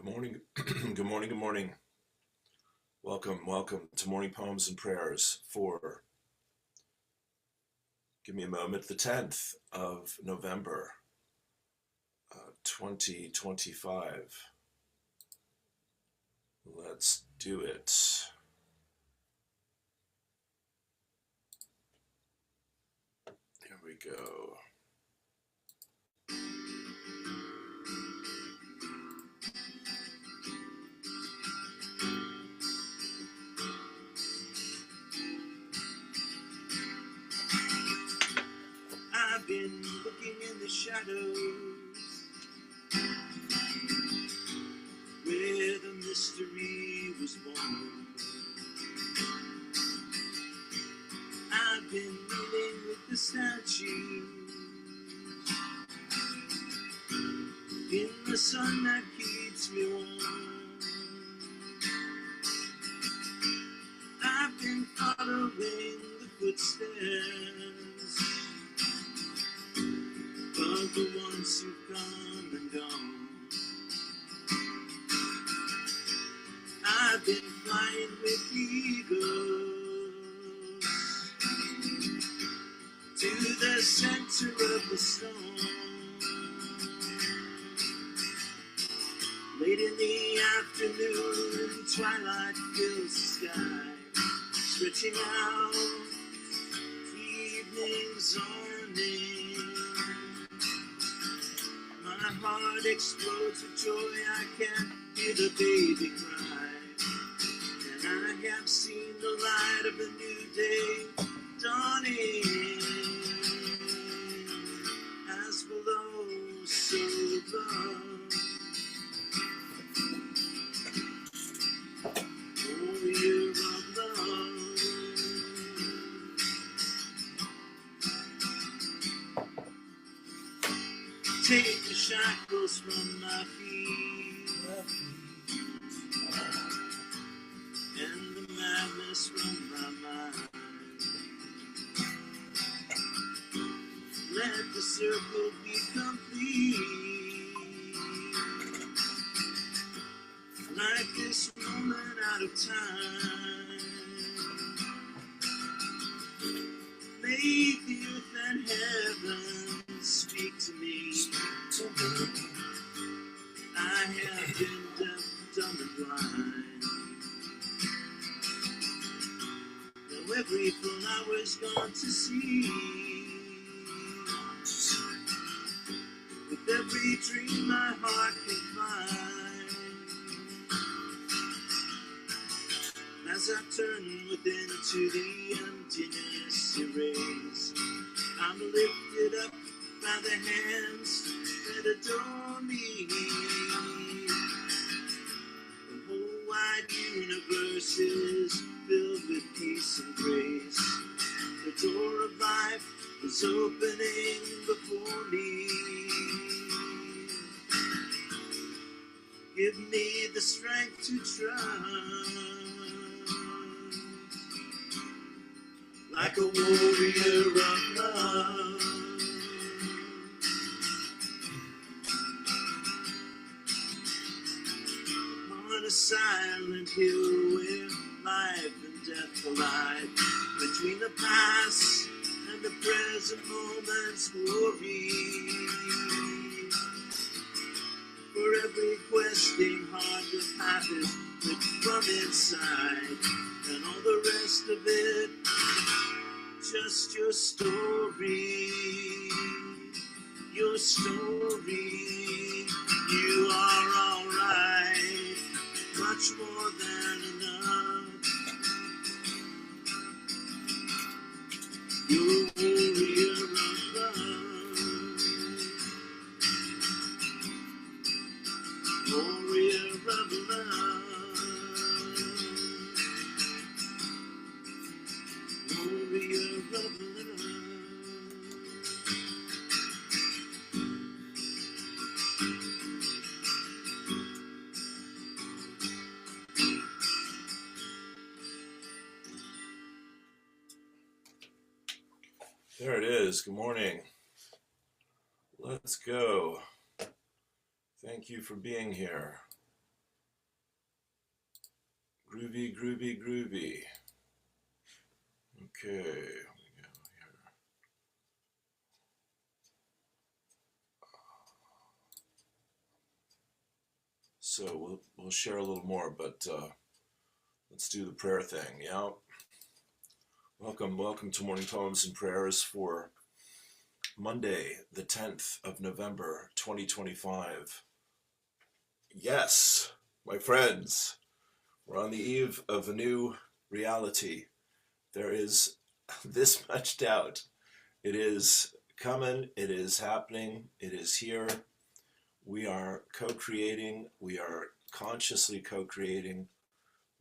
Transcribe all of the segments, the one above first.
Good morning. Good morning. Good morning. Welcome to Morning Poems and Prayers for, give me a moment, the 10th of November, 2025. Let's do it. Here we go. I've been looking in the shadows where the mystery was born. I've been meeting with the statues in the sun that keeps me warm. I've been following the footsteps of the ones who've come and gone. I've been flying with eagles to the center of the storm. Late in the afternoon, twilight fills the sky, stretching out, evening's awning. My heart explodes with joy, I can hear the baby cry. And I have seen the light of a new day dawning. As below, so above. Warrior of love. Take the shackles from my feet and the madness from my mind. Let the circle be complete, like this moment out of time. Make the earth and heaven speak to me. I have been deaf, dumb, and blind. Now every flower's gone to seed. With every dream my heart can find. As I turn within to the emptiness erased, I'm lifted up by the hands that adore me. The whole wide universe is filled with peace and grace. The door of life is opening before me. Give me the strength to trust, like a warrior of love. On a silent hill where life and death collide, between the past and the present moment's glory. For every questing heart, the path is lit from inside, and all the rest of it, just your story, your story. You are alright, much more than enough. You're a warrior of love, warrior of love, warrior of love. There it is. Good morning. Let's go. Thank you for being here. Groovy, groovy, groovy. Okay, here we go here. So we'll share a little more, but let's do the prayer thing. Yeah. Welcome to Morning Poems and Prayers for Monday, the 10th of November, 2025. Yes, my friends, we're on the eve of a new reality. There is this much doubt. It is coming, it is happening, it is here. We are co-creating, we are consciously co-creating,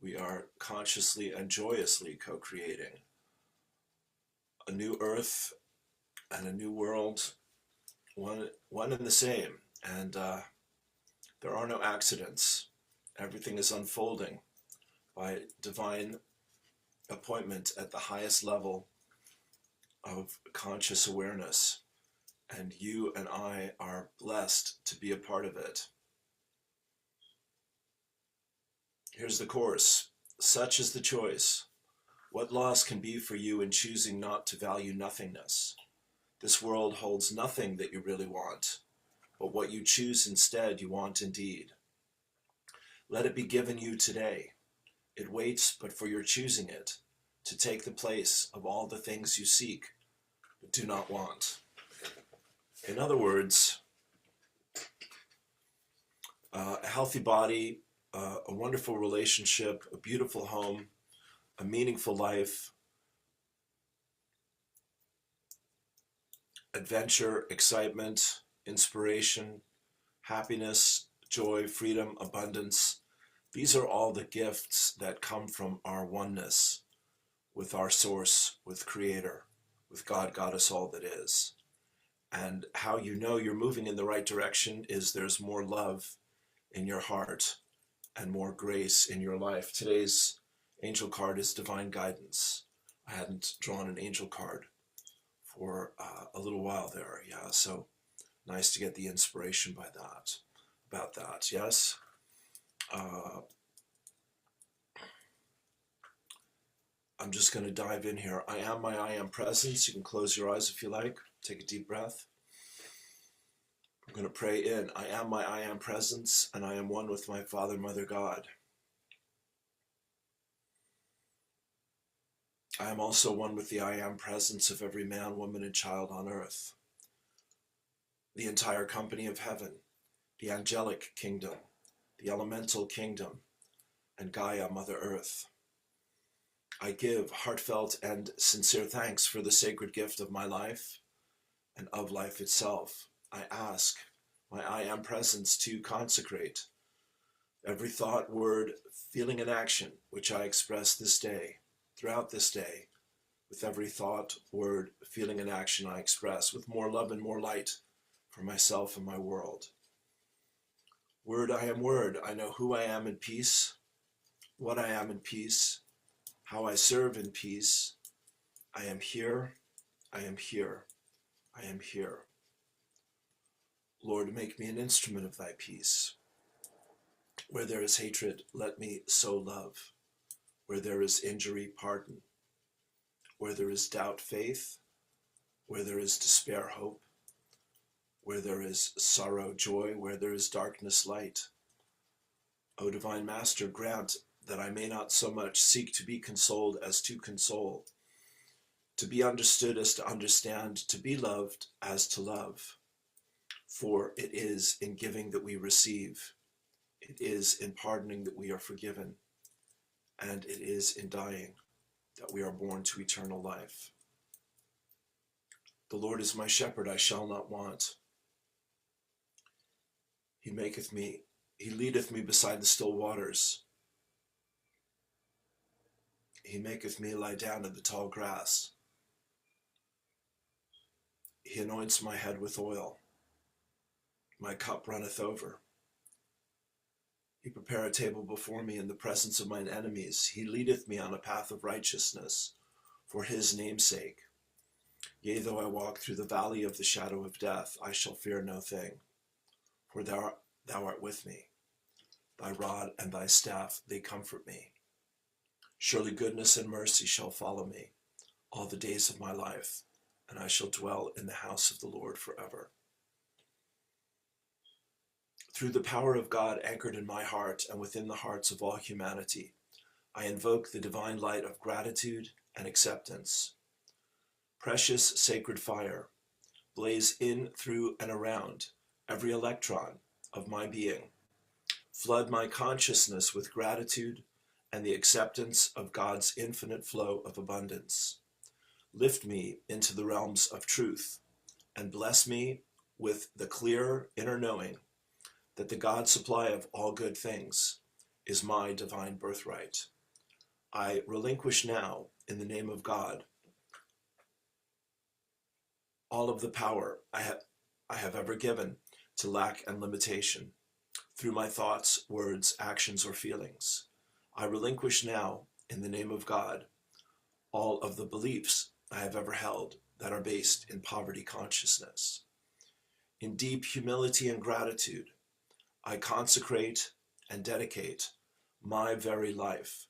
we are consciously and joyously co-creating a new earth and a new world, one and the same. And there are no accidents. Everything is unfolding by divine appointment at the highest level of conscious awareness. And you and I are blessed to be a part of it. Here's the course. Such is the choice. What loss can be for you in choosing not to value nothingness? This world holds nothing that you really want, but what you choose instead you want indeed. Let it be given you today. It waits but for your choosing it, to take the place of all the things you seek, but do not want. In other words, a healthy body, a wonderful relationship, a beautiful home, a meaningful life, adventure, excitement, inspiration, happiness, joy, freedom, abundance. These are all the gifts that come from our oneness with our source, with Creator, with God, Goddess, all that is. And how you know you're moving in the right direction is there's more love in your heart and more grace in your life. Today's angel card is divine guidance. I hadn't drawn an angel card for a little while there. Yeah, so nice to get the inspiration by that, about that. Yes. I'm just going to dive in here. I am my I am presence. You can close your eyes if you like. Take a deep breath. I'm going to pray in. I am my I am presence, and I am one with my Father, Mother, God. I am also one with the I am presence of every man, woman, and child on earth, the entire company of heaven, the angelic kingdom, the elemental kingdom, and Gaia, Mother Earth. I give heartfelt and sincere thanks for the sacred gift of my life and of life itself. I ask my I am presence to consecrate every thought, word, feeling, and action which I express this day, throughout this day, with every thought, word, feeling, and action I express, with more love and more light for myself and my world. Word, I am word. I know who I am in peace, what I am in peace, how I serve in peace. I am here, I am here, I am here. Lord, make me an instrument of thy peace. Where there is hatred, let me sow love. Where there is injury, pardon. Where there is doubt, faith. Where there is despair, hope. Where there is sorrow, joy. Where there is darkness, light. O Divine Master, grant that I may not so much seek to be consoled as to console, to be understood as to understand, to be loved as to love. For it is in giving that we receive, it is in pardoning that we are forgiven, and it is in dying that we are born to eternal life. The Lord is my shepherd, I shall not want. He leadeth me beside the still waters. He maketh me lie down in the tall grass. He anoints my head with oil. My cup runneth over. He prepare a table before me in the presence of mine enemies. He leadeth me on a path of righteousness for his name's sake. Yea, though I walk through the valley of the shadow of death, I shall fear no thing, for thou art with me. Thy rod and thy staff, they comfort me. Surely goodness and mercy shall follow me all the days of my life, and I shall dwell in the house of the Lord forever. Through the power of God anchored in my heart and within the hearts of all humanity, I invoke the divine light of gratitude and acceptance. Precious sacred fire, blaze in, through, and around every electron of my being. Flood my consciousness with gratitude and the acceptance of God's infinite flow of abundance. Lift me into the realms of truth and bless me with the clear inner knowing that the God supply of all good things is my divine birthright. I relinquish now, in the name of God, all of the power I have ever given to lack and limitation through my thoughts, words, actions, or feelings. I relinquish now, in the name of God, all of the beliefs I have ever held that are based in poverty consciousness. In deep humility and gratitude, I consecrate and dedicate my very life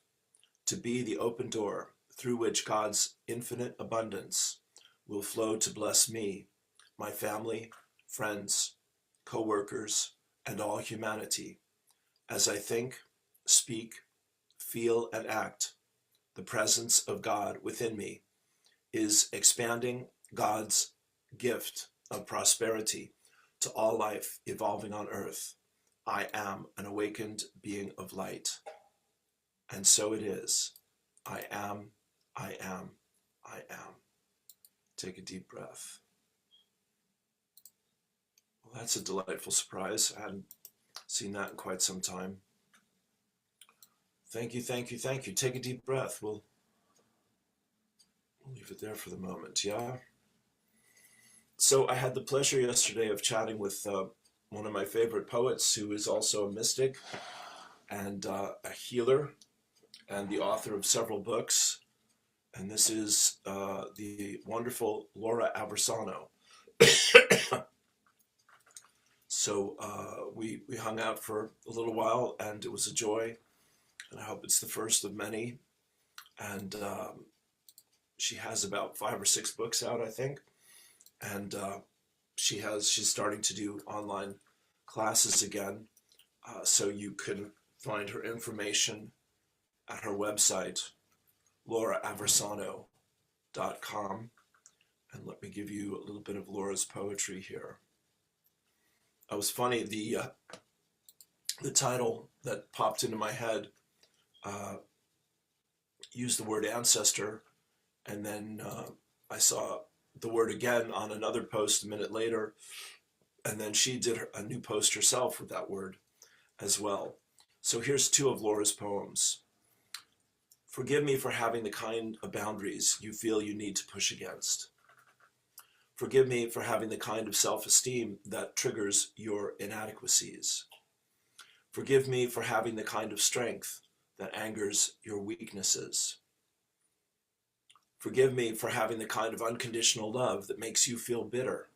to be the open door through which God's infinite abundance will flow to bless me, my family, friends, co-workers, and all humanity. As I think, speak, feel, and act, the presence of God within me is expanding God's gift of prosperity to all life evolving on earth. I am an awakened being of light. And so it is. I am, I am, I am. Take a deep breath. Well, that's a delightful surprise. I hadn't seen that in quite some time. Thank you, thank you, thank you. Take a deep breath. We'll leave it there for the moment, yeah? So I had the pleasure yesterday of chatting with one of my favorite poets who is also a mystic and a healer and the author of several books. And this is the wonderful Laura Aversano. So we hung out for a little while, and it was a joy. And I hope it's the first of many. And she has about 5 or 6 books out, I think. And she's starting to do online classes again. So you can find her information at her website, lauraaversano.com. And let me give you a little bit of Laura's poetry here. It was funny, the title that popped into my head used the word ancestor, and then I saw the word again on another post a minute later, and then she did a new post herself with that word as well. So here's 2 of Laura's poems. Forgive me for having the kind of boundaries you feel you need to push against. Forgive me for having the kind of self-esteem that triggers your inadequacies. Forgive me for having the kind of strength that angers your weaknesses. Forgive me for having the kind of unconditional love that makes you feel bitter.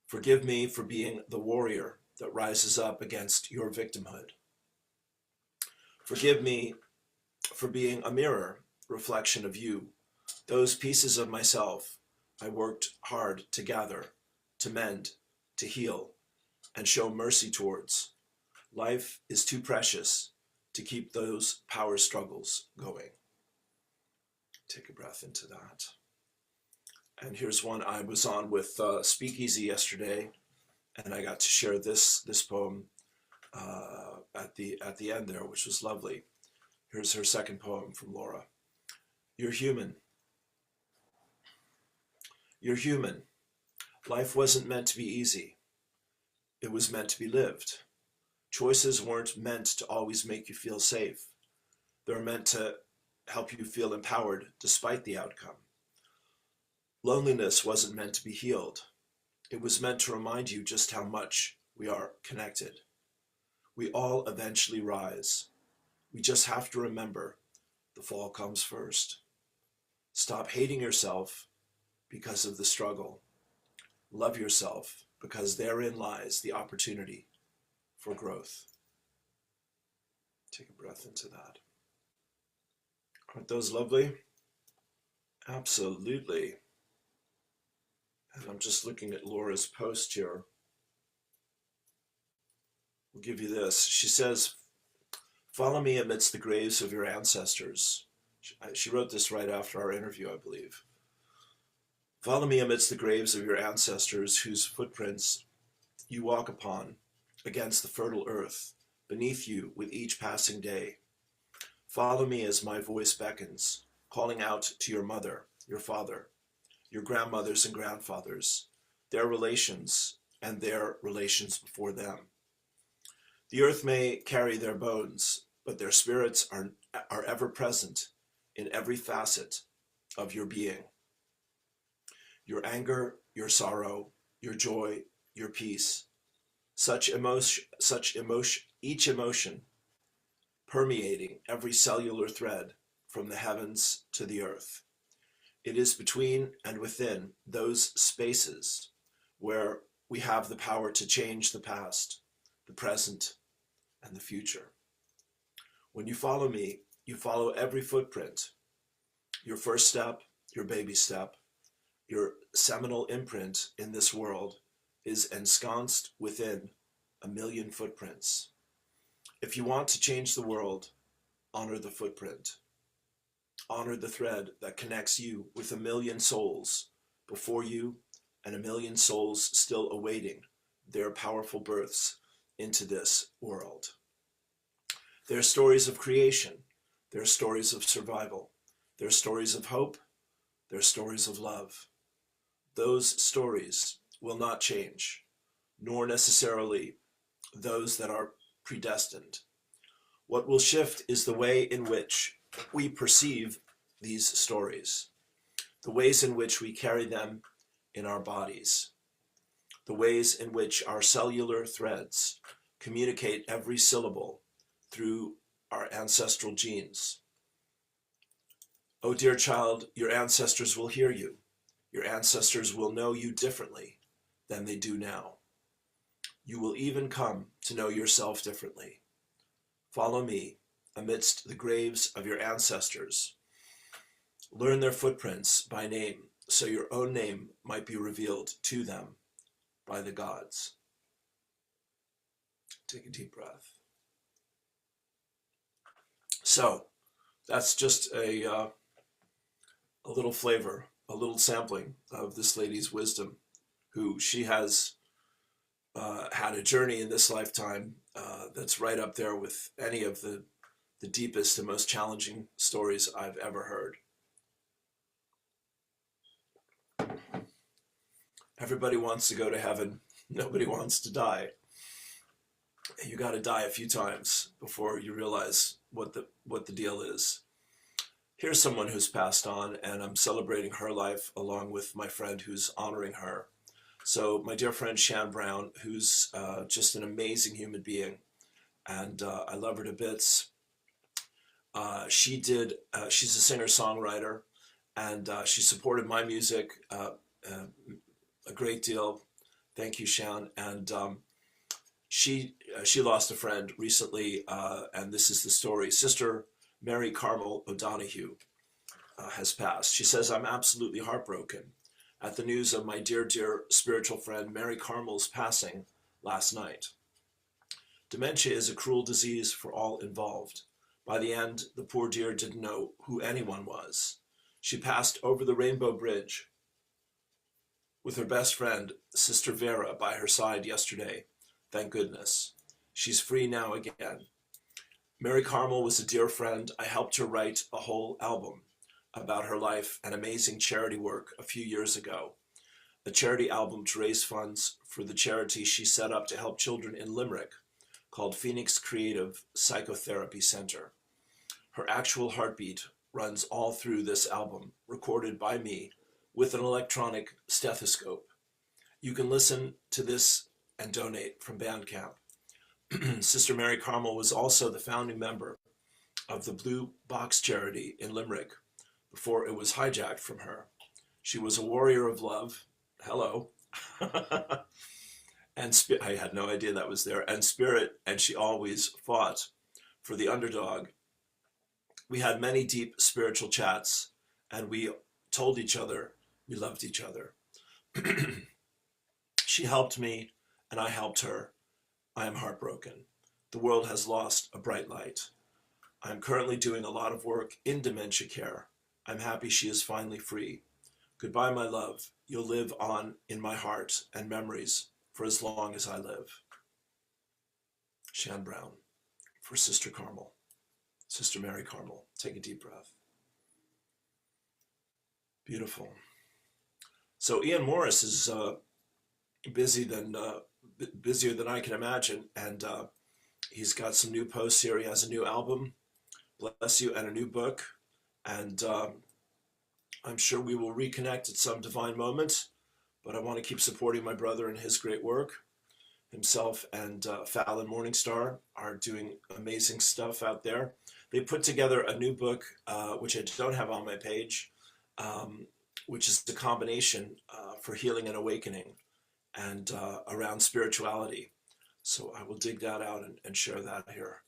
Forgive me for being the warrior that rises up against your victimhood. Forgive me for being a mirror reflection of you, those pieces of myself I worked hard to gather, to mend, to heal, and show mercy towards. Life is too precious to keep those power struggles going. Take a breath into that. And here's one I was on with Speakeasy yesterday, and I got to share this poem at the end there, which was lovely. Here's her second poem from Laura. You're human. You're human. Life wasn't meant to be easy. It was meant to be lived. Choices weren't meant to always make you feel safe. They're meant to help you feel empowered despite the outcome. Loneliness wasn't meant to be healed. It was meant to remind you just how much we are connected. We all eventually rise. We just have to remember the fall comes first. Stop hating yourself because of the struggle. Love yourself because therein lies the opportunity for growth. Take a breath into that. Aren't those lovely? Absolutely. And I'm just looking at Laura's post here. We'll give you this. She says, "Follow me amidst the graves of your ancestors." She wrote this right after our interview, I believe. "Follow me amidst the graves of your ancestors whose footprints you walk upon against the fertile earth, beneath you with each passing day. Follow me as my voice beckons, calling out to your mother, your father, your grandmothers and grandfathers, their relations and their relations before them. The earth may carry their bones, but their spirits are ever present in every facet of your being. Your anger, your sorrow, your joy, your peace, each emotion permeating every cellular thread from the heavens to the earth. It is between and within those spaces where we have the power to change the past, the present, and the future. When you follow me, you follow every footprint, your first step, your baby step, your seminal imprint in this world is ensconced within a million footprints. If you want to change the world, honor the footprint. Honor the thread that connects you with a million souls before you and a million souls still awaiting their powerful births into this world. Their stories of creation, their stories of survival, their stories of hope, their stories of love. Those stories will not change, nor necessarily those that are predestined. What will shift is the way in which we perceive these stories, the ways in which we carry them in our bodies, the ways in which our cellular threads communicate every syllable through our ancestral genes. Oh, dear child, your ancestors will hear you. Your ancestors will know you differently than they do now. You will even come to know yourself differently. Follow me amidst the graves of your ancestors. Learn their footprints by name, so your own name might be revealed to them by the gods. Take a deep breath. So that's just a little flavor, a little sampling of this lady's wisdom, who she has had a journey in this lifetime that's right up there with any of the deepest and most challenging stories I've ever heard. Everybody wants to go to heaven. Nobody wants to die. You got to die a few times before you realize what the deal is. Here's someone who's passed on, and I'm celebrating her life along with my friend who's honoring her. So my dear friend Shan Brown, who's just an amazing human being, and I love her to bits. She's a singer-songwriter, and she supported my music a great deal. Thank you, Shan. And she lost a friend recently, and this is the story. Sister Mary Carmel O'Donoghue has passed. She says, "I'm absolutely heartbroken at the news of my dear, dear spiritual friend Mary Carmel's passing last night. Dementia is a cruel disease for all involved. By the end, the poor dear didn't know who anyone was. She passed over the Rainbow Bridge with her best friend, Sister Vera, by her side yesterday. Thank goodness. She's free now again. Mary Carmel was a dear friend. I helped her write a whole album about her life and amazing charity work a few years ago. A charity album to raise funds for the charity she set up to help children in Limerick called Phoenix Creative Psychotherapy Center. Her actual heartbeat runs all through this album, recorded by me with an electronic stethoscope. You can listen to this and donate from Bandcamp. Sister Mary Carmel was also the founding member of the Blue Box charity in Limerick before it was hijacked from her. She was a warrior of love. Hello. And I had no idea that was there. And spirit, and she always fought for the underdog We had many deep spiritual chats, and we told each other we loved each other. She helped me, and I helped her. I am heartbroken. The world has lost a bright light. I am currently doing a lot of work in dementia care. I'm happy she is finally free. Goodbye, my love. You'll live on in my heart and memories for as long as I live. Shan Brown, for Sister Carmel. Sister Mary Carmel. Take a deep breath. Beautiful. So Ian Morris is busier than I can imagine, and he's got some new posts here. He has a new album, bless you, and a new book, and I'm sure we will reconnect at some divine moment, but I want to keep supporting my brother and his great work. Himself and Fallon Morningstar are doing amazing stuff out there. They put together a new book, which I don't have on my page, which is the combination for healing and awakening and around spirituality. So I will dig that out and share that here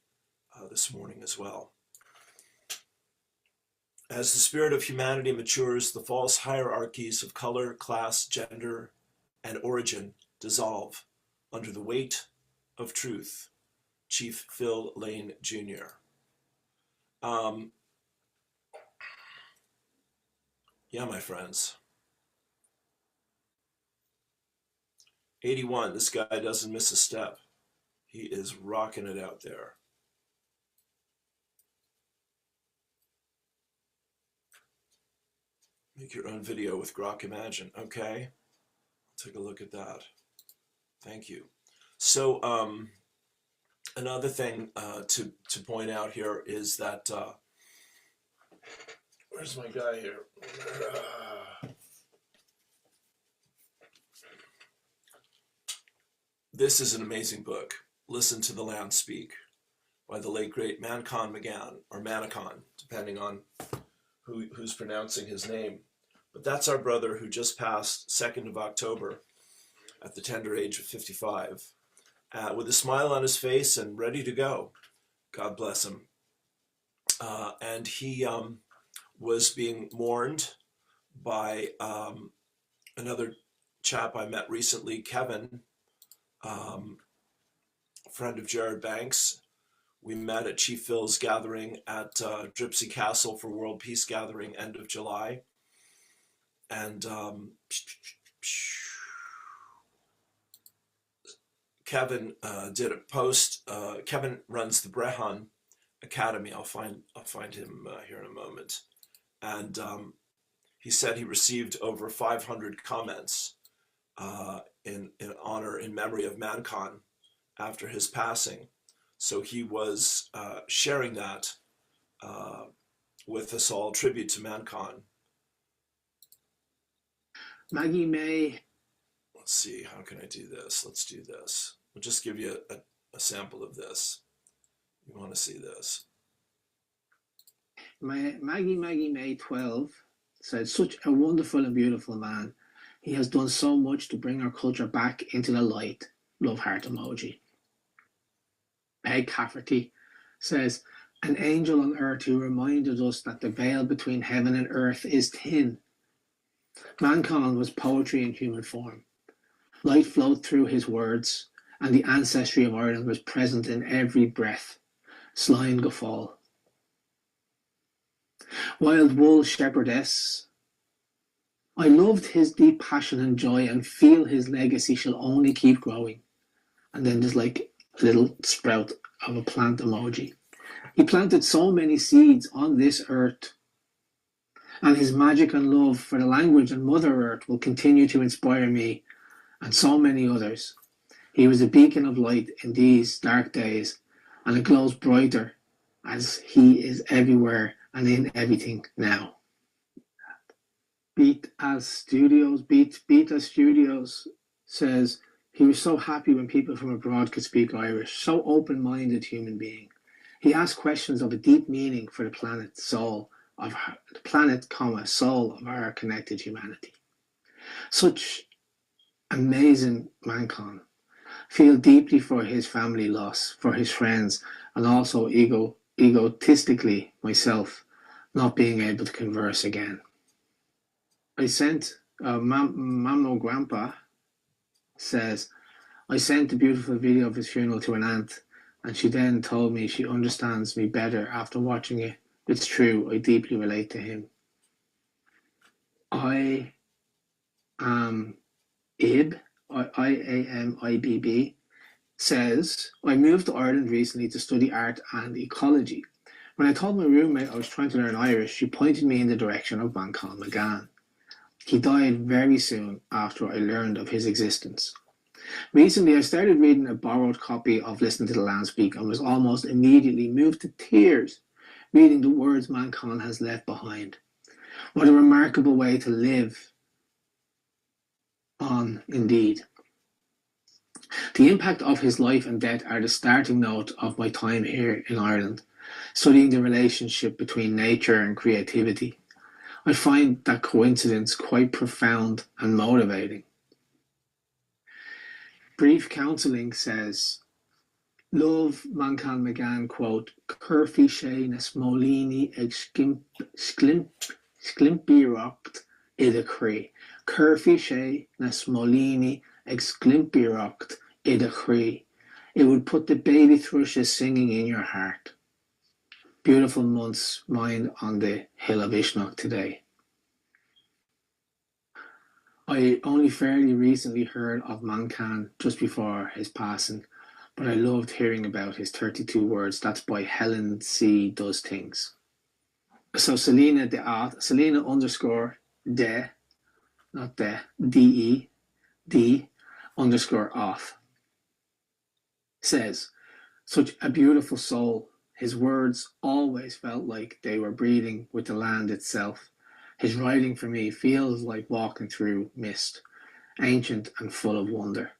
this morning as well. As the spirit of humanity matures, the false hierarchies of color, class, gender, and origin dissolve under the weight of truth. Chief Phil Lane Jr. Yeah, my friends. 81, this guy doesn't miss a step. He is rocking it out there. Make your own video with Grok Imagine. Okay, I'll take a look at that. Thank you. So another thing to point out here is that, where's my guy here? This is an amazing book, Listen to the Land Speak, by the late, great Mankan McGann, or Manakon, depending on who's pronouncing his name. But that's our brother who just passed 2nd of October at the tender age of 55, with a smile on his face and ready to go. God bless him. And he was being mourned by another chap I met recently, Kevin, friend of Jared Banks. We met at Chief Phil's gathering at Dripsy Castle for World Peace Gathering, end of July. And Kevin did a post. Kevin runs the Brehan Academy. I'll find him here in a moment. And he said he received over 500 comments in honor, in memory of Mankan after his passing. So he was sharing that with us all, tribute to Mankan. Maggie May. Let's see, how can I do this? Let's do this. We'll just give you a sample of this. You want to see this? Maggie May 12 said, such a wonderful and beautiful man. He has done so much to bring our culture back into the light. Love heart emoji. Peg Cafferty says, an angel on earth who reminded us that the veil between heaven and earth is thin. Mankan was poetry in human form. Light flowed through his words, and the ancestry of Ireland was present in every breath. Slán go fóill. Wild Wool Shepherdess. I loved his deep passion and joy and feel his legacy shall only keep growing. And then there's like a little sprout of a plant emoji. He planted so many seeds on this earth, and his magic and love for the language and Mother Earth will continue to inspire me and so many others. He was a beacon of light in these dark days, and it glows brighter as he is everywhere and in everything now. Beat Studios says, he was so happy when people from abroad could speak Irish, so open-minded human being. He asked questions of a deep meaning for the planet, soul of our connected humanity. Such amazing Mankan. Feel deeply for his family loss, for his friends, and also egotistically myself not being able to converse again. I sent, Mamno Grandpa says, I sent a beautiful video of his funeral to an aunt, and she then told me she understands me better after watching it. It's true, I deeply relate to him. I am IAMIBB, says, I moved to Ireland recently to study art and ecology. When I told my roommate I was trying to learn Irish, she pointed me in the direction of Manchán Magan. He died very soon after I learned of his existence. Recently, I started reading a borrowed copy of Listen to the Land Speak and was almost immediately moved to tears reading the words Manchán has left behind. What a remarkable way to live on, indeed. The impact of his life and death are the starting note of my time here in Ireland, studying the relationship between nature and creativity. I find that coincidence quite profound and motivating. Brief Counselling says, Love Manchán Magan, quote, Curfi sé na smólíní ag scimpíocht iad a chrí. Curfi sé na smólíní ag scimpíocht iad a chrí. It would put the baby thrushes singing in your heart. Beautiful month's mind on the hill of Ishnok today. I only fairly recently heard of Manchán just before his passing, but I loved hearing about his 32 words. That's by Helen C. Does Things. So Selena underscore de, not de, D-E, D underscore off, says, such a beautiful soul. His words always felt like they were breathing with the land itself. His writing for me feels like walking through mist, ancient and full of wonder.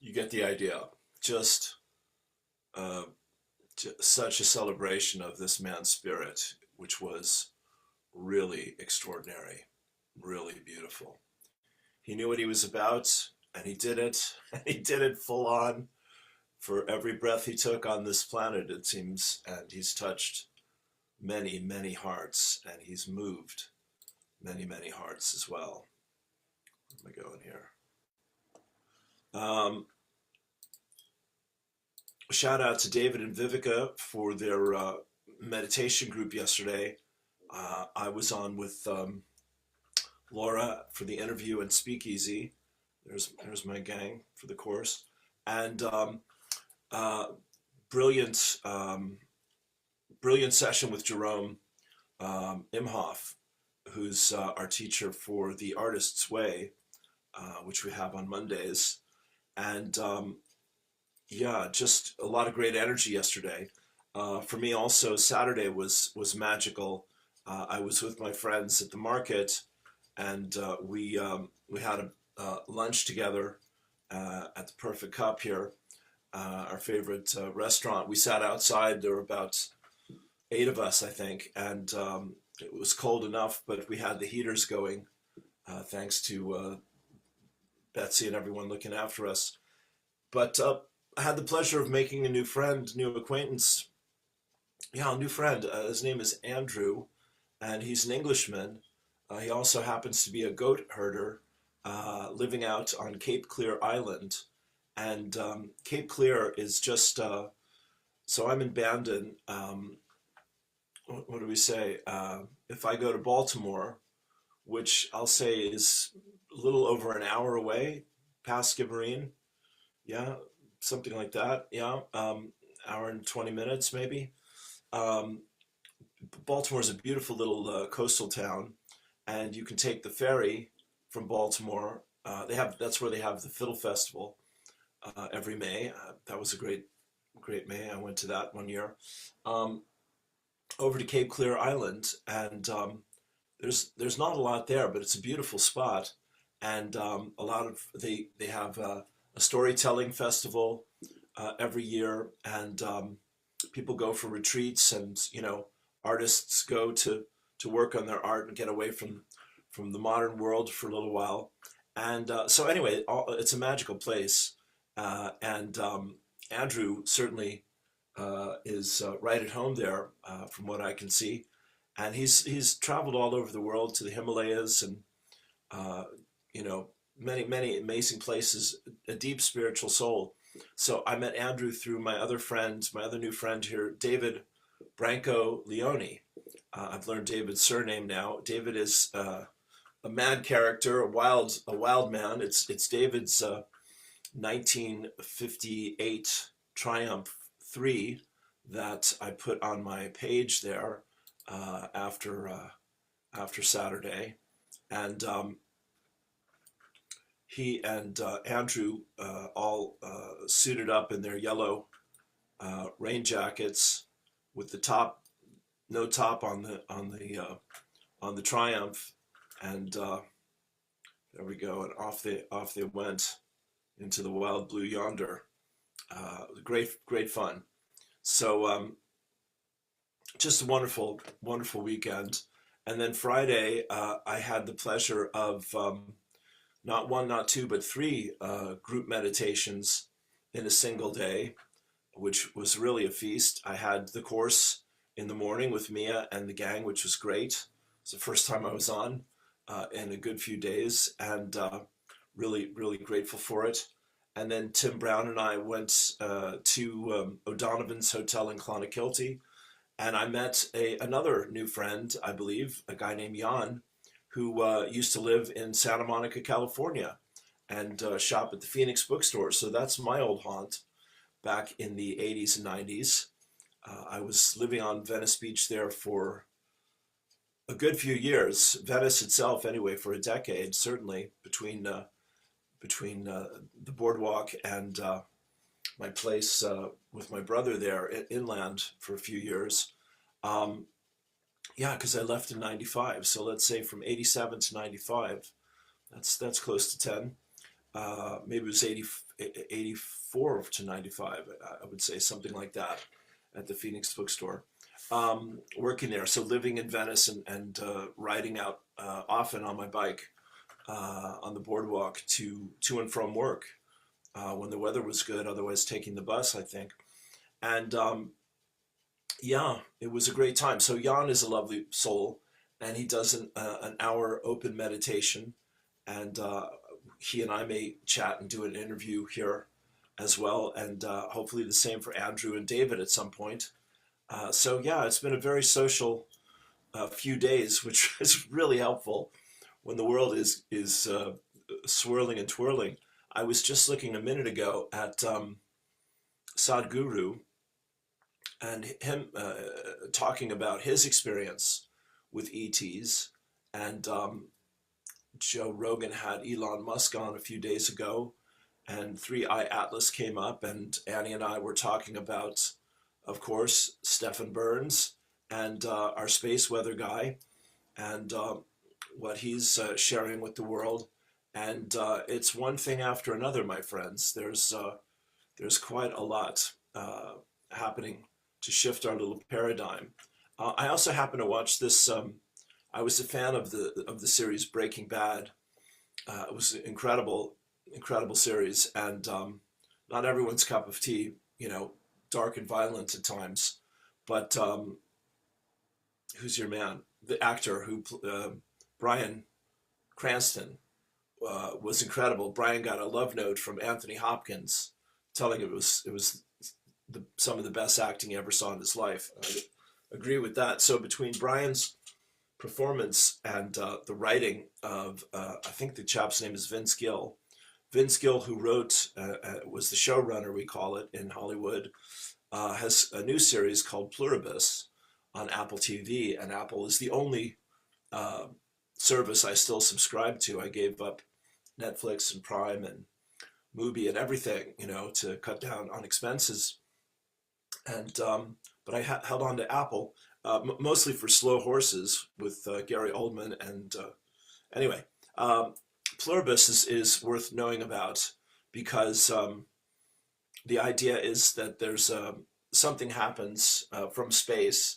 You get the idea. Just such a celebration of this man's spirit, which was really extraordinary, really beautiful. He knew what he was about, and he did it, and he did it full on for every breath he took on this planet, it seems, and he's touched many, many hearts, and he's moved many, many hearts as well. Where am I going here? Shout out to David and Vivica for their meditation group yesterday. I was on with Laura for the interview and speakeasy. There's my gang for the course. And brilliant session with Jerome Imhoff, who's our teacher for the Artist's Way, which we have on Mondays. And yeah, just a lot of great energy yesterday. For me also, Saturday was magical. I was with my friends at the market, and we had a lunch together at the Perfect Cup here, our favorite restaurant. We sat outside. There were about 8 of us, I think, and it was cold enough, but we had the heaters going, thanks to Betsy and everyone looking after us. But I had the pleasure of making a new friend, new acquaintance. Yeah, a new friend. His name is Andrew, and he's an Englishman. He also happens to be a goat herder living out on Cape Clear Island. And Cape Clear is just, so I'm in Bandon. What do we say? If I go to Baltimore, which I'll say is a little over an hour away, past Skibbereen, yeah, something like that, yeah, hour and 20 minutes maybe. Baltimore is a beautiful little coastal town, and you can take the ferry from Baltimore. That's where they have the Fiddle Festival every May. That was a great May. I went to that one year. Over to Cape Clear Island, and there's not a lot there, but it's a beautiful spot, and a lot of they have a storytelling festival every year, and people go for retreats, and artists go to work on their art and get away from the modern world for a little while, and so anyway, it's a magical place, and Andrew certainly is right at home there, from what I can see, and he's traveled all over the world to the Himalayas and uh, you know many amazing places. A deep spiritual soul. So I met Andrew through my other friend, my other new friend here, David Branco Leone. I've learned David's surname now. David is a mad character, a wild man. It's David's 1958 Triumph 3 that I put on my page there after Saturday, and he and Andrew all suited up in their yellow rain jackets with the top no top on the Triumph, and there we go, and off they went into the wild blue yonder. Great fun. So just a wonderful weekend. And then Friday, I had the pleasure of not one, not two, but three group meditations in a single day, which was really a feast. I had the course in the morning with Mia and the gang, which was great. It's the first time I was on in a good few days, and really grateful for it. And then Tim Brown and I went to O'Donovan's Hotel in Clonakilty, and I met another new friend, I believe, a guy named Jan, who used to live in Santa Monica, California, and shop at the Phoenix bookstore. So that's my old haunt back in the 80s and 90s. I was living on Venice Beach there for a good few years. Venice itself, anyway, for a decade, certainly, between the boardwalk and my place with my brother there inland for a few years. Yeah, because I left in 95. So let's say from 87 to 95, that's close to 10. Maybe it was 84 to 95, I would say, something like that, at the Phoenix bookstore. Working there, so living in Venice and riding out often on my bike on the boardwalk to and from work when the weather was good, otherwise taking the bus, I think. And yeah, it was a great time. So Jan is a lovely soul, and he does an hour open meditation, and he and I may chat and do an interview here as well, and hopefully the same for Andrew and David at some point. So yeah, it's been a very social few days, which is really helpful when the world is swirling and twirling. I was just looking a minute ago at Sadhguru and him talking about his experience with ETs, and Joe Rogan had Elon Musk on a few days ago, and 3i Atlas came up, and Annie and I were talking about, of course, Stephen Burns and our space weather guy, and what he's sharing with the world. And it's one thing after another, my friends. There's quite a lot happening to shift our little paradigm. I also happen to watch this. I was a fan of the series Breaking Bad. It was an incredible series, and not everyone's cup of tea. Dark and violent at times. But who's your man? The actor who Bryan Cranston was incredible. Bryan got a love note from Anthony Hopkins, telling him it was some of the best acting he ever saw in his life. I agree with that. So between Bryan's performance and the writing of, I think the chap's name is Vince Gill. Vince Gill, who wrote, was the showrunner, we call it, in Hollywood, has a new series called Pluribus on Apple TV, and Apple is the only service I still subscribe to. I gave up Netflix and Prime and Mubi and everything, to cut down on expenses. And but I held on to Apple, mostly for slow horses with Gary Oldman. And anyway, Pluribus is worth knowing about because the idea is that there's something happens from space,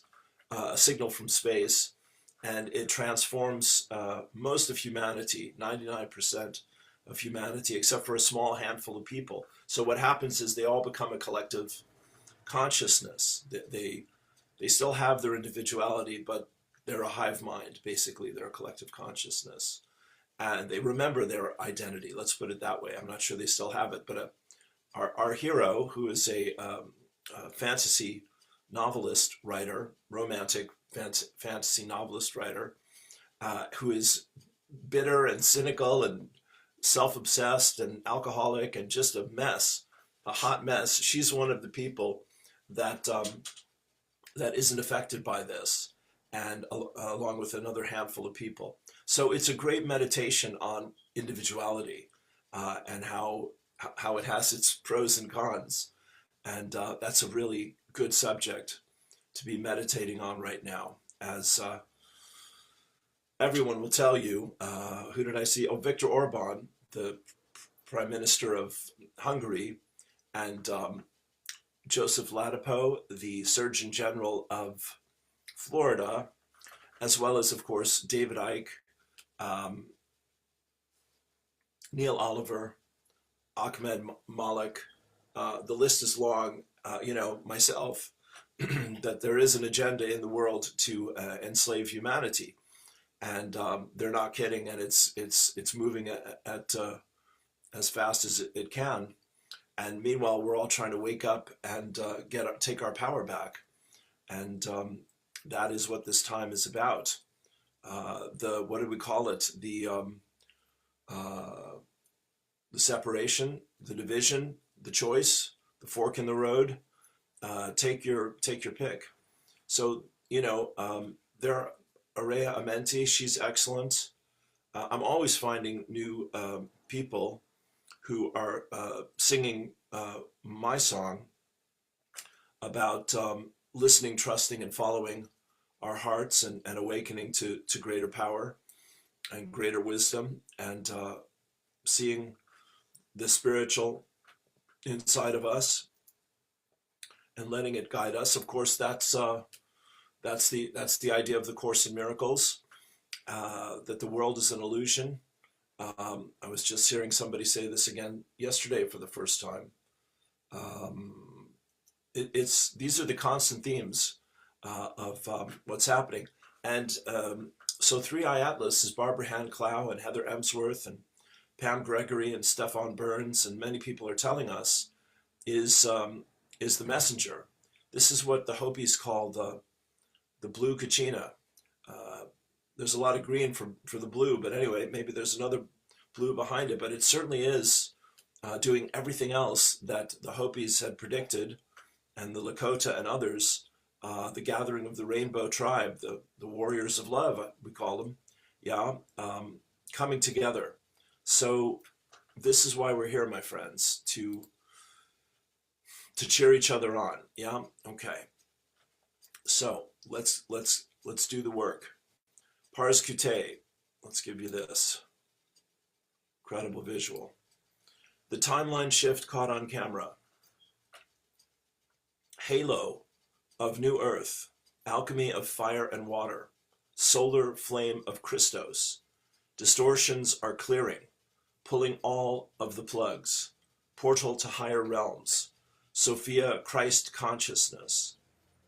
a signal from space, and it transforms most of humanity, 99% of humanity, except for a small handful of people. So what happens is they all become a collective consciousness. They still have their individuality, but they're a hive mind. Basically, they're a collective consciousness, and they remember their identity. Let's put it that way. I'm not sure they still have it, but our hero, who is a fantasy novelist writer, romantic fantasy novelist writer, who is bitter and cynical and self-obsessed and alcoholic and just a mess, a hot mess. She's one of the people that that isn't affected by this, and along with another handful of people. So it's a great meditation on individuality and how it has its pros and cons, and that's a really good subject to be meditating on right now. As everyone will tell you, who did I see? Oh, Viktor Orban, the Prime Minister of Hungary, and Joseph Ladapo, the Surgeon General of Florida, as well as, of course, David Icke, Neil Oliver, Ahmed Malik. The list is long, myself, that there is an agenda in the world to enslave humanity. And they're not kidding, and it's moving at as fast as it can. And meanwhile, we're all trying to wake up and take our power back, and that is what this time is about. What do we call it? The separation, the division, the choice, the fork in the road. Take your pick. So there are Araya Amenti. She's excellent. I'm always finding new people who are singing my song about listening, trusting, and following our hearts, and awakening to greater power and greater wisdom, and seeing the spiritual inside of us and letting it guide us. Of course, that's the idea of the Course in Miracles, that the world is an illusion. I was just hearing somebody say this again yesterday for the first time. These are the constant themes of what's happening. And so 3i Atlas is Barbara Hand Clow and Heather Emsworth and Pam Gregory and Stefan Burns, and many people are telling us, is the messenger. This is what the Hopis call the blue kachina. There's a lot of green for the blue, but anyway, maybe there's another blue behind it, but it certainly is doing everything else that the Hopis had predicted, and the Lakota and others, the gathering of the Rainbow Tribe, the warriors of love, we call them, coming together. So this is why we're here, my friends, to cheer each other on. Yeah, okay. So let's do the work. Pars Cute. Let's give you this incredible visual. The timeline shift caught on camera. Halo of new earth, alchemy of fire and water, solar flame of Christos. Distortions are clearing, pulling all of the plugs. Portal to higher realms. Sophia Christ consciousness.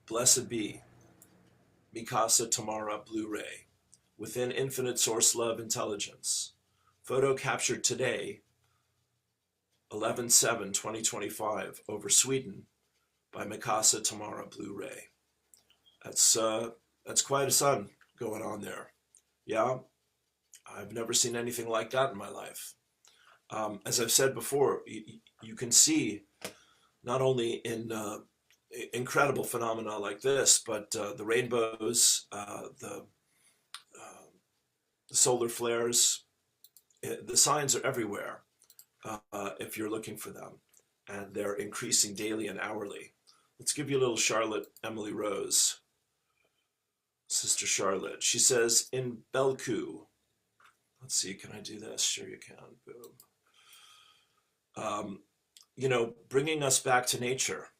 Blessed be. Mikasa Tamara Blu-ray. Within infinite source love intelligence. Photo captured today, 11/7/2025, over Sweden by Mikasa Tamara Blu-ray. That's quite a sun going on there. Yeah, I've never seen anything like that in my life. As I've said before, you can see not only in incredible phenomena like this, but the rainbows, the solar flares, the signs are everywhere if you're looking for them, and they're increasing daily and hourly. Let's give you a little Charlotte Emily Rose, Sister Charlotte. She says, in Belku, let's see, can I do this? Sure you can, boom. Bringing us back to nature,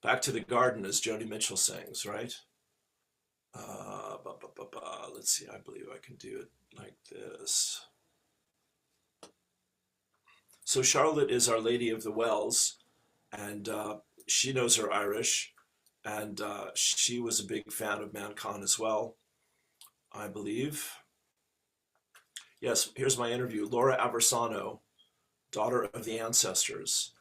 back to the garden, as Joni Mitchell sings, right? Let's see, I believe I can do it like this. So Charlotte is Our Lady of the Wells, and she knows her Irish, and she was a big fan of ManCon as well, I believe. Yes, here's my interview. Laura Aversano, daughter of the ancestors.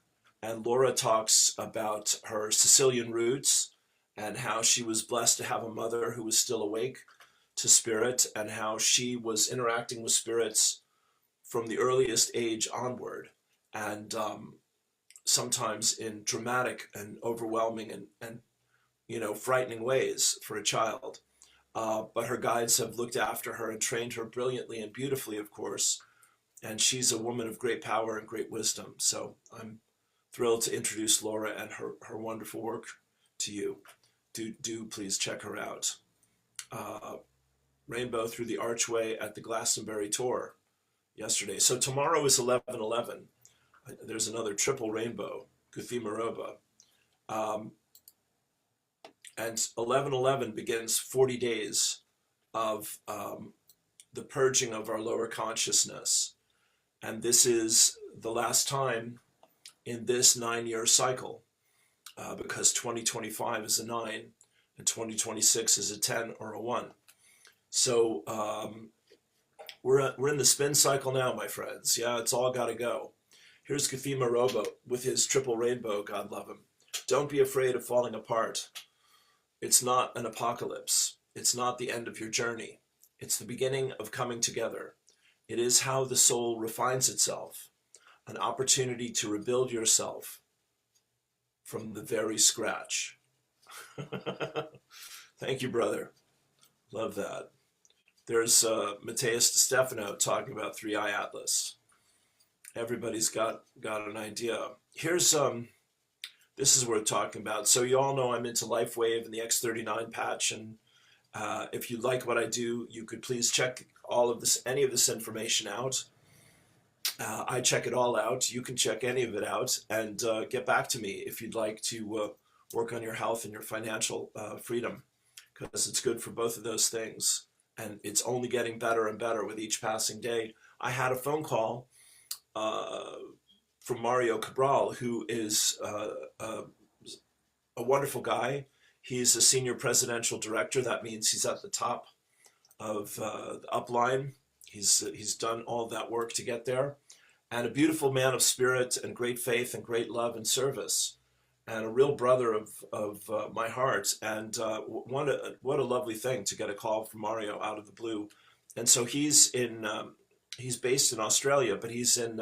And Laura talks about her Sicilian roots and how she was blessed to have a mother who was still awake to spirit, and how she was interacting with spirits from the earliest age onward, and sometimes in dramatic and overwhelming and frightening ways for a child. But her guides have looked after her and trained her brilliantly and beautifully, of course. And she's a woman of great power and great wisdom. So I'm thrilled to introduce Laura and her wonderful work to you. Do please check her out. Rainbow Through the Archway at the Glastonbury Tour yesterday. So tomorrow is 11/11. There's another triple rainbow, Guthima. And 11/11 begins 40 days of the purging of our lower consciousness. And this is the last time in this 9-year cycle, because 2025 is a 9 and 2026 is a 10 or a 1. So we're in the spin cycle now, my friends. Yeah, it's all got to go. Here's Guthima Robo with his triple rainbow, God love him. Don't be afraid of falling apart. It's not an apocalypse. It's not the end of your journey. It's the beginning of coming together. It is how the soul refines itself, an opportunity to rebuild yourself from the very scratch. Thank you, brother. Love that. There's Matthias De Stefano talking about 3i Atlas. Everybody's got an idea. Here's this is worth talking about. So you all know I'm into LifeWave and the X39 patch, and if you like what I do, you could please check any of this information out. I check it all out. You can check any of it out, and get back to me if you'd like to work on your health and your financial freedom, because it's good for both of those things. And it's only getting better and better with each passing day. I had a phone call from Mario Cabral, who is a wonderful guy. He's a senior presidential director. That means he's at the top of the upline. He's done all that work to get there. And a beautiful man of spirit and great faith and great love and service. And a real brother of my heart. And what a lovely thing to get a call from Mario out of the blue. And so he's based in Australia, but he's in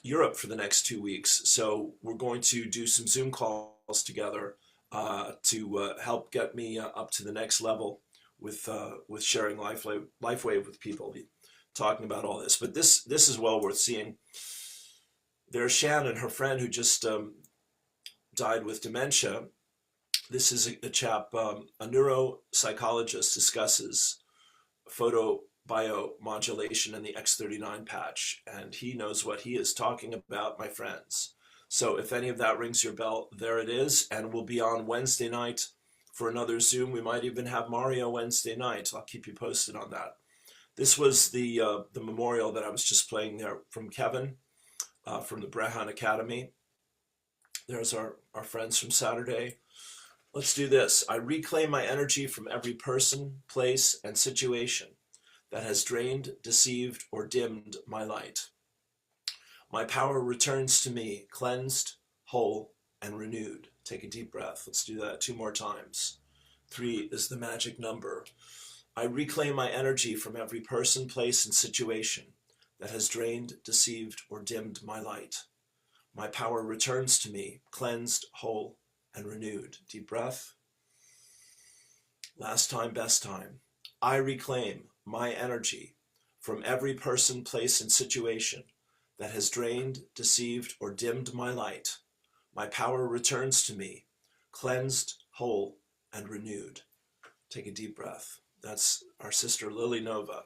Europe for the next 2 weeks. So we're going to do some Zoom calls together to help get me up to the next level with sharing LifeWave with people, talking about all this. But this is well worth seeing. There's Shannon, her friend, who just died with dementia. This is a chap, a neuropsychologist, discusses photobiomodulation and the X39 patch, and he knows what he is talking about, my friends. So if any of that rings your bell, there it is, and we'll be on Wednesday night for another Zoom. We might even have Mario Wednesday night. I'll keep you posted on that. This was the memorial that I was just playing there from Kevin, from the Brehan Academy. There's our friends from Saturday. Let's do this. I reclaim my energy from every person, place, and situation that has drained, deceived, or dimmed my light. My power returns to me, cleansed, whole, and renewed. Take a deep breath. Let's do that 2 more times. 3 is the magic number. I reclaim my energy from every person, place, and situation that has drained, deceived, or dimmed my light. My power returns to me, cleansed, whole, and renewed. Deep breath. Last time, best time. I reclaim my energy from every person, place, and situation that has drained, deceived, or dimmed my light. My power returns to me, cleansed, whole, and renewed. Take a deep breath. That's our sister Lily Nova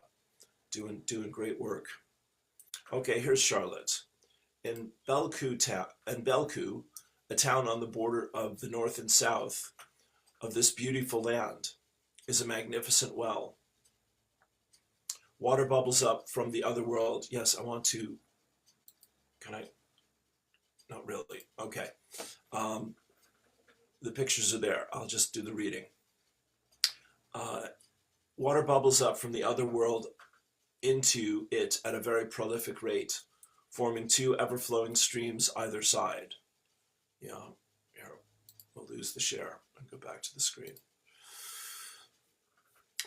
doing great work. Okay, here's Charlotte. In Belku, a town on the border of the north and south of this beautiful land, is a magnificent well. Water bubbles up from the other world. Yes, I want to, can I? not really. Okay. The pictures are there. I'll just do the reading. Water bubbles up from the other world into it at a very prolific rate, forming two ever-flowing streams either side. Yeah, here, we'll lose the share and go back to the screen.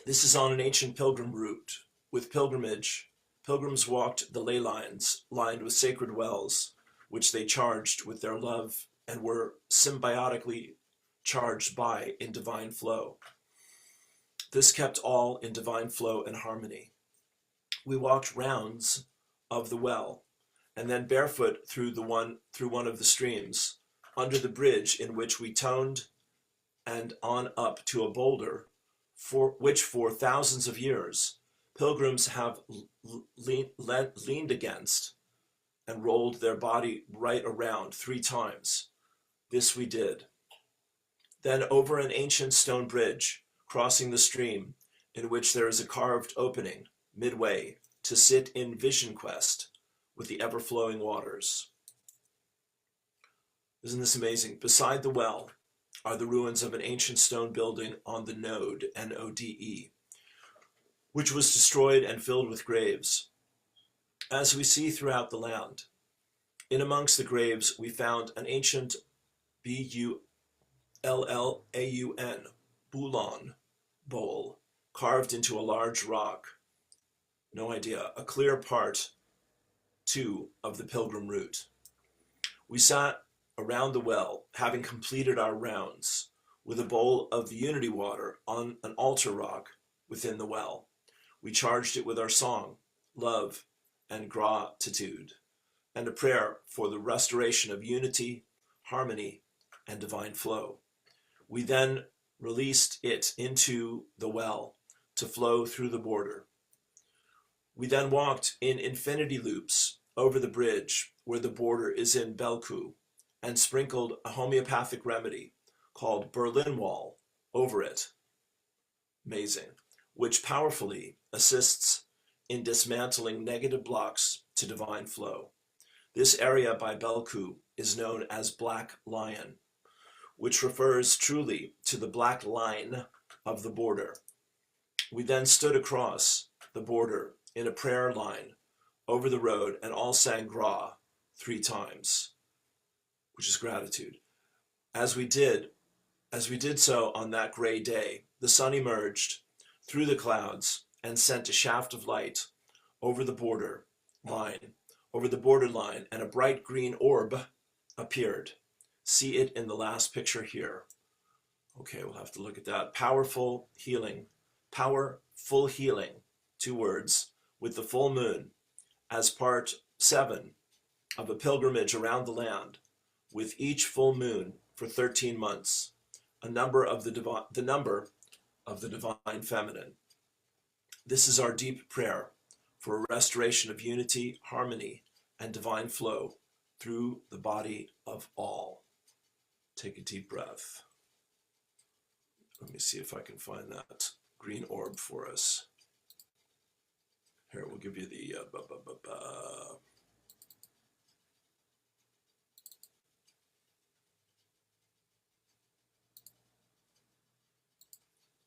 This is on an ancient pilgrim route. With pilgrimage, pilgrims walked the ley lines lined with sacred wells, which they charged with their love and were symbiotically charged by in divine flow. This kept all in divine flow and harmony. We walked rounds of the well, and then barefoot through one of the streams, under the bridge in which we toned, and on up to a boulder, which for thousands of years pilgrims have leaned against and rolled their body right around 3 times. This we did. Then over an ancient stone bridge, crossing the stream, in which there is a carved opening midway to sit in vision quest with the ever-flowing waters. Isn't this amazing? Beside the well are the ruins of an ancient stone building on the Node, N-O-D-E, which was destroyed and filled with graves. As we see throughout the land, in amongst the graves we found an ancient B-U-L-L-A-U-N, Bulan, bowl, carved into a large rock. No idea. A clear part, too, of the pilgrim route. We sat around the well, having completed our rounds, with a bowl of the unity water on an altar rock within the well. We charged it with our song, love, and gratitude, and a prayer for the restoration of unity, harmony, and divine flow. We then released it into the well to flow through the border. We then walked in infinity loops over the bridge where the border is in Belku and sprinkled a homeopathic remedy called Berlin Wall over it. Amazing. Which powerfully assists in dismantling negative blocks to divine flow. This area by Belku is known as Black Lion, which refers truly to the black line of the border. We then stood across the border in a prayer line over the road and all sang Gra 3 times, which is gratitude. As we did so on that gray day, the sun emerged through the clouds and sent a shaft of light over the border line, and a bright green orb appeared. See it in the last picture here. Okay, we'll have to look at that. Powerful healing, 2 words, with the full moon as part 7 of a pilgrimage around the land, with each full moon for 13 months, the number of the divine feminine. This is our deep prayer for a restoration of unity, harmony, and divine flow through the body of all. Take a deep breath. Let me see if I can find that green orb for us. Here, we'll give you the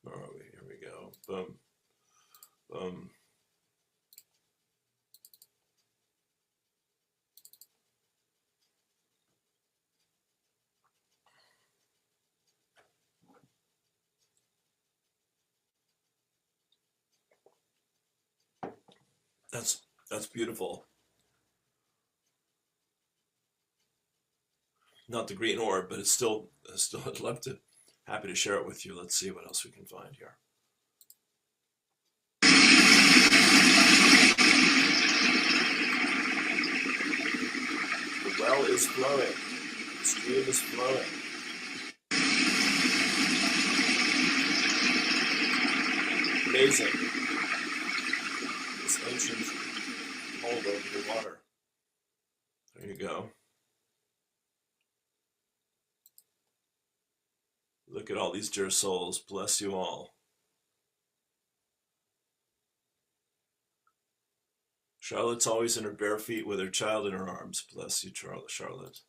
Where are we? Here we go. Boom. Boom. That's beautiful. Not the green orb, but it's still I'd love to, happy to share it with you. Let's see what else we can find here. The well is flowing. The stream is flowing. Amazing. This ancient hold over the water. There you go. Look at all these dear souls. Bless you all. Charlotte's always in her bare feet with her child in her arms. Bless you, Charlotte.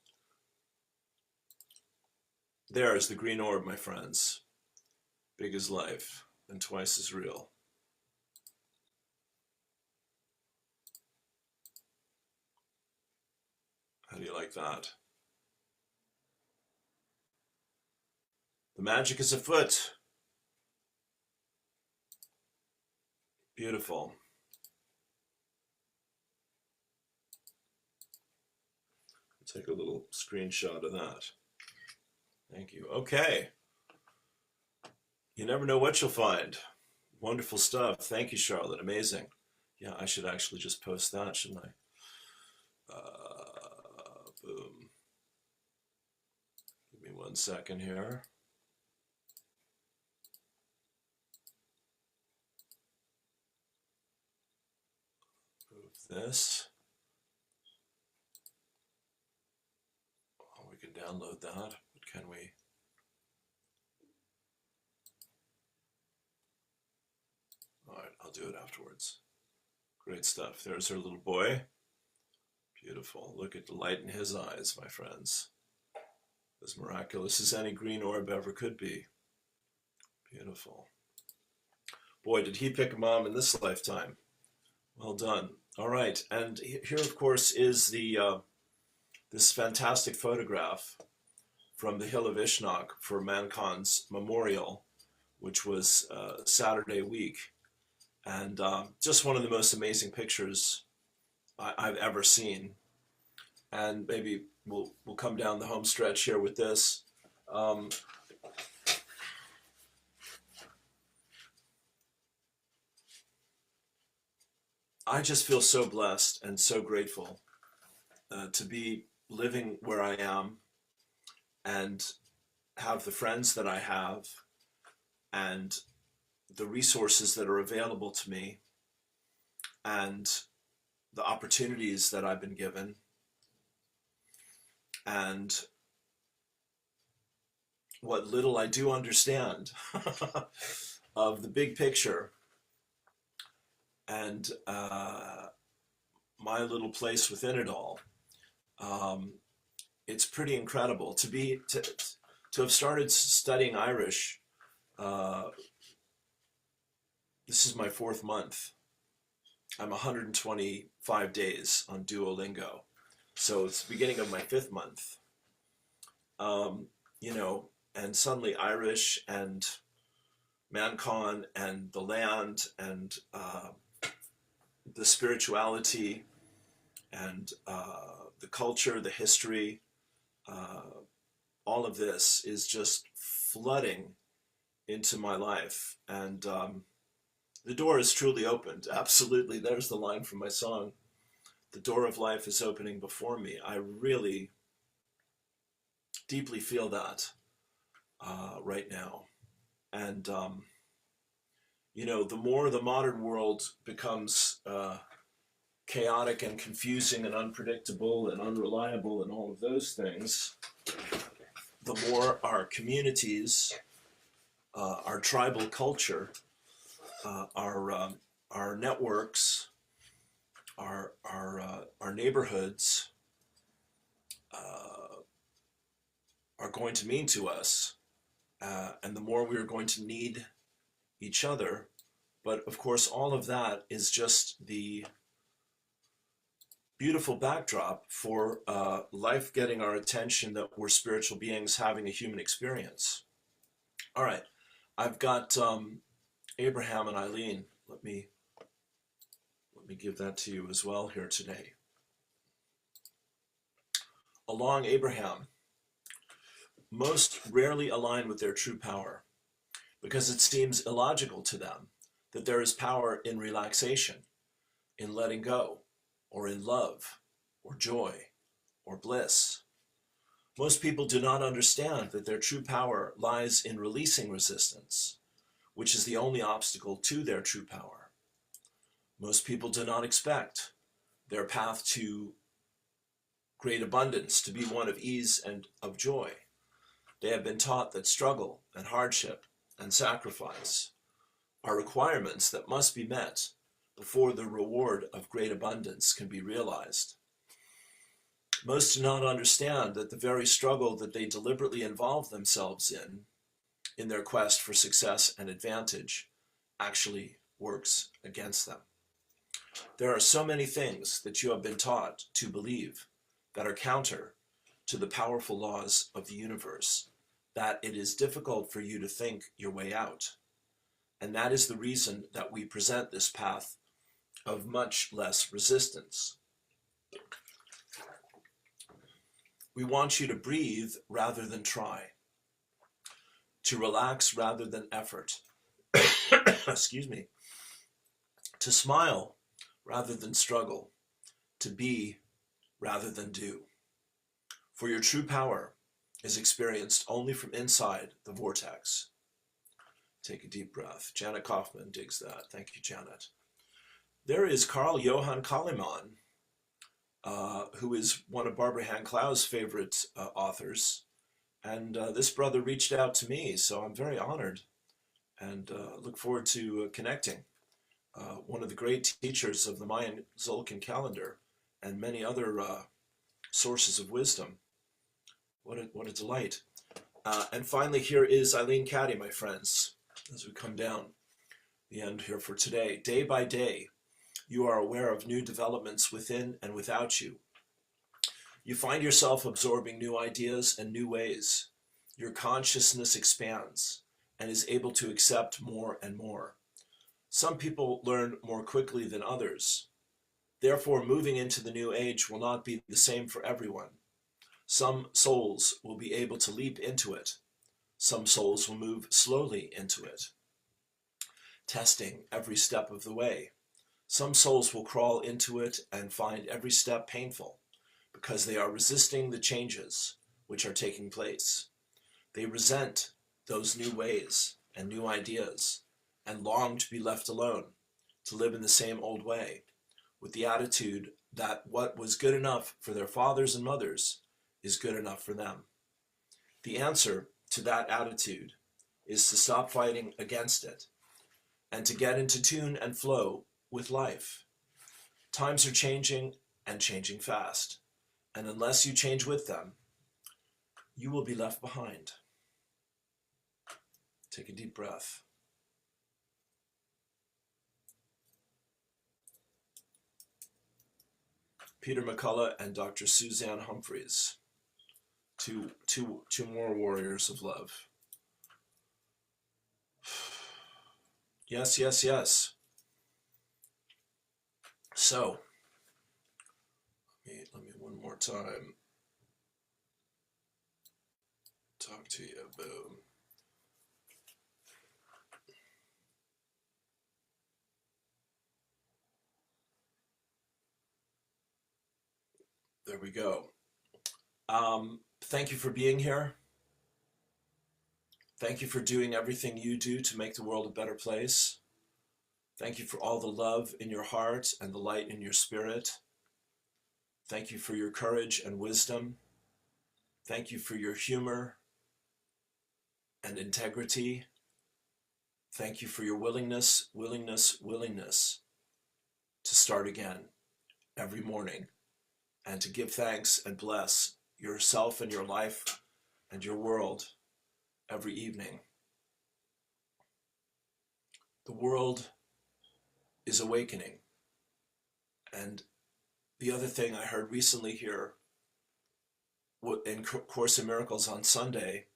There is the green orb, my friends. Big as life and twice as real. How do you like that? The magic is afoot. Beautiful. Take a little screenshot of that. Thank you. Okay. You never know what you'll find. Wonderful stuff. Thank you, Charlotte. Amazing. Yeah, I should actually just post that, shouldn't I? Boom. Give me 1 second here. Move this. Oh, we can download that, but can we? All right, I'll do it afterwards. Great stuff. There's her little boy. Beautiful. Look at the light in his eyes, my friends. As miraculous as any green orb ever could be. Beautiful. Boy, did he pick a mom in this lifetime. Well done. All right, and here, of course, is the this fantastic photograph from the Hill of Ishnok for Mankhan's memorial, which was Saturday week. And just one of the most amazing pictures I've ever seen. And maybe we'll come down the home stretch here with this. I just feel so blessed and so grateful to be living where I am and have the friends that I have and the resources that are available to me and the opportunities that I've been given and what little I do understand of the big picture and my little place within it all. It's pretty incredible to have started studying Irish. This is my 4th month. I'm 125 days on Duolingo. So it's the beginning of my 5th month. You know, and suddenly Irish and Manchan and the land and the spirituality and the culture, the history, all of this is just flooding into my life. And the door is truly opened. Absolutely. There's the line from my song. The door of life is opening before me. I really deeply feel that right now. And, you know, the more the modern world becomes chaotic and confusing and unpredictable and unreliable and all of those things, the more our communities, our tribal culture, our networks, our neighborhoods are going to mean to us, and the more we are going to need each other. But of course, all of that is just the beautiful backdrop for life getting our attention, that we're spiritual beings having a human experience. All right, I've got Abraham and Eileen. Let me give that to you as well here today. Along Abraham, most rarely align with their true power because it seems illogical to them that there is power in relaxation, in letting go, or in love, or joy, or bliss. Most people do not understand that their true power lies in releasing resistance, which is the only obstacle to their true power. Most people do not expect their path to great abundance to be one of ease and of joy. They have been taught that struggle and hardship and sacrifice are requirements that must be met before the reward of great abundance can be realized. Most do not understand that the very struggle that they deliberately involve themselves in their quest for success and advantage, actually works against them. There are so many things that you have been taught to believe that are counter to the powerful laws of the universe that it is difficult for you to think your way out. And that is the reason that we present this path of much less resistance. We want you to breathe rather than try, to relax rather than effort, excuse me, to smile rather than struggle, to be rather than do. For your true power is experienced only from inside the vortex. Take a deep breath. Janet Kaufman digs that. Thank you, Janet. There is Carl Johann Kalimann, who is one of Barbara Ann Clow's favorite authors. And this brother reached out to me, so I'm very honored and look forward to connecting. One of the great teachers of the Mayan Zolkin calendar and many other sources of wisdom. What a delight. And finally, here is Eileen Caddy, my friends, as we come down the end here for today. Day by day, you are aware of new developments within and without you. You find yourself absorbing new ideas and new ways. Your consciousness expands and is able to accept more and more. Some people learn more quickly than others. Therefore, moving into the new age will not be the same for everyone. Some souls will be able to leap into it. Some souls will move slowly into it, testing every step of the way. Some souls will crawl into it and find every step painful because they are resisting the changes which are taking place. They resent those new ways and new ideas and long to be left alone, to live in the same old way, with the attitude that what was good enough for their fathers and mothers is good enough for them. The answer to that attitude is to stop fighting against it and to get into tune and flow with life. Times are changing and changing fast, and unless you change with them, you will be left behind. Take a deep breath. Peter McCullough and Dr. Suzanne Humphreys, two more warriors of love. Yes, yes, yes. So, let me one more time talk to you. Boom. There we go. Thank you for being here. Thank you for doing everything you do to make the world a better place. Thank you for all the love in your heart and the light in your spirit. Thank you for your courage and wisdom. Thank you for your humor and integrity. Thank you for your willingness to start again every morning and to give thanks and bless yourself and your life and your world every evening. The world is awakening. And the other thing I heard recently here in Course in Miracles on Sunday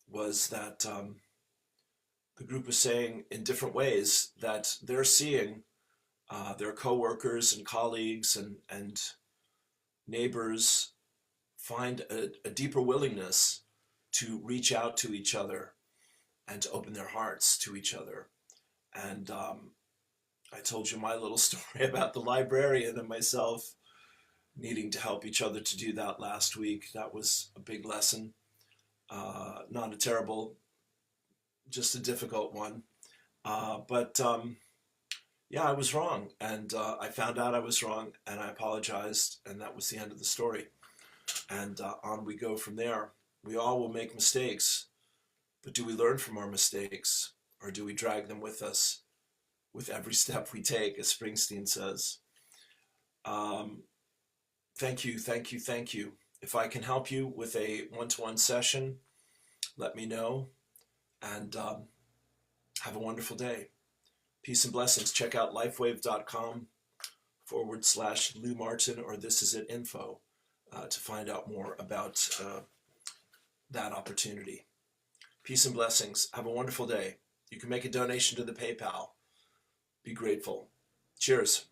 was that the group was saying in different ways that they're seeing their coworkers and colleagues and neighbors find a deeper willingness to reach out to each other and to open their hearts to each other. And I told you my little story about the librarian and myself needing to help each other to do that last week. That was a big lesson. Not a terrible, just a difficult one. But yeah, I was wrong. And I found out I was wrong and I apologized. And that was the end of the story. And on we go from there. We all will make mistakes. But do we learn from our mistakes? Or do we drag them with us with every step we take, as Springsteen says? Thank you, thank you, thank you. If I can help you with a one-to-one session, let me know, and have a wonderful day. Peace and blessings. Check out lifewave.com/Lou Martin or This Is It info to find out more about that opportunity. Peace and blessings. Have a wonderful day. You can make a donation to the PayPal. Be grateful. Cheers.